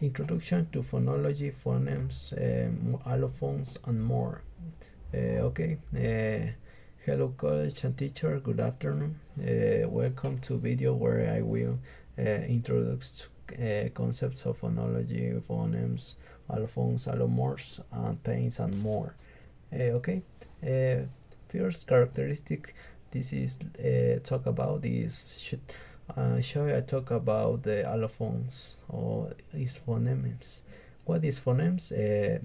Introduction to phonology, phonemes, allophones, and more. Okay. Hello, college and teacher. Good afternoon. Welcome to video where I will introduce concepts of phonology, phonemes, allophones, allomorphs, and pains, and more. Okay. First characteristic. This is talk about is shall I talk about the allophones or is phonemes? What is phonemes? A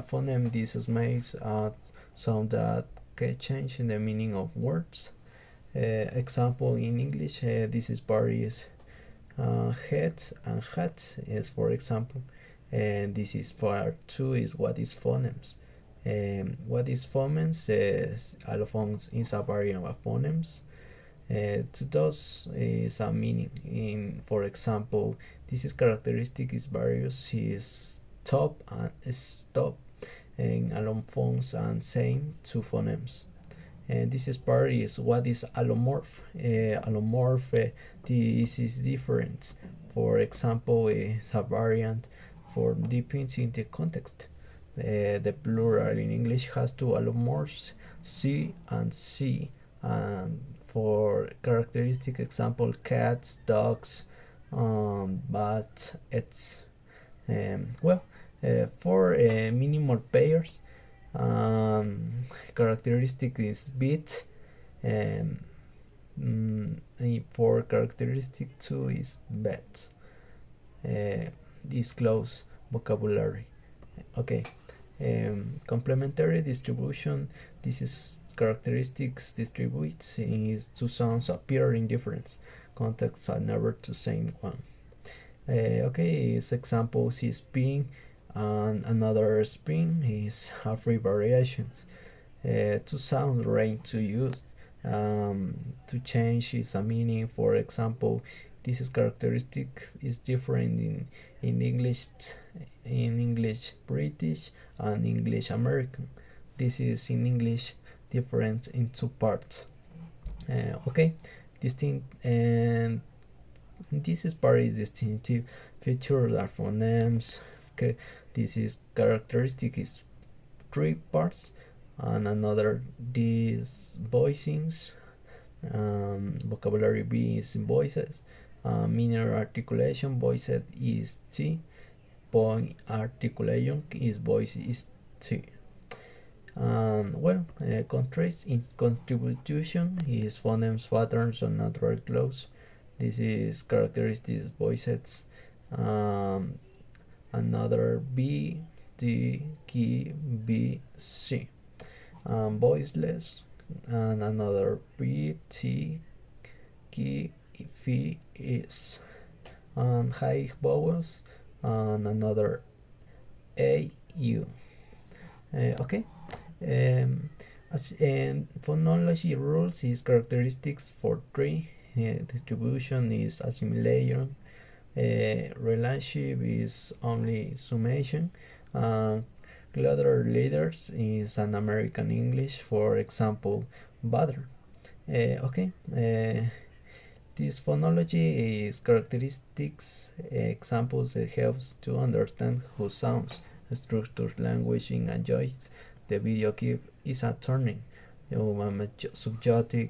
phoneme this makes a sound that can change in the meaning of words. Example in English, this is various head and hat is for example, and this is for two is what is phonemes. What is phonemes? Allophones is a variant of phonemes. To those is a meaning. In for example, this is characteristic is various is top and stop, and allophones and same two phonemes. And this is part is what is allomorph. Allomorph this is different. For example, is a variant for depends in the context. The plural in English has two allomorphs, C and C, and for characteristic example cats, dogs, bats, etc. For minimal pairs, characteristic is bit, for characteristic 2 is bet. This close vocabulary. Okay. Complementary distribution. This is characteristics distributes is two sounds appear in different contexts and never the same one. Okay, this example is spin and another spin is have three variations. Two sounds range to use to change is a meaning. For example, this is characteristic is different in English British and English American. This is in English different in two parts. Okay, distinct, and this is very distinctive features are phonemes. Okay, this is characteristic is three parts, and another these voicings. Vocabulary B is voices. Minor articulation voiced is T. Point articulation is voice is T. Contrast in contribution is phonemes, patterns, and natural close. This is characteristics voiced. Another B, D, K, B, C. Voiceless, and another B, T, K, F, S. And high vowels, and another A, U. Okay. Phonology rules is characteristics for three. Distribution is assimilation. Relationship is only summation. Glottal leaders is an American English, for example, butter. Okay. This phonology is characteristics examples that helps to understand how sounds structured language in enjoys. The video clip is a turning subjective,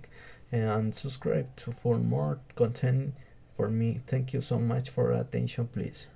and subscribe for more content for me. Thank you so much for attention, please.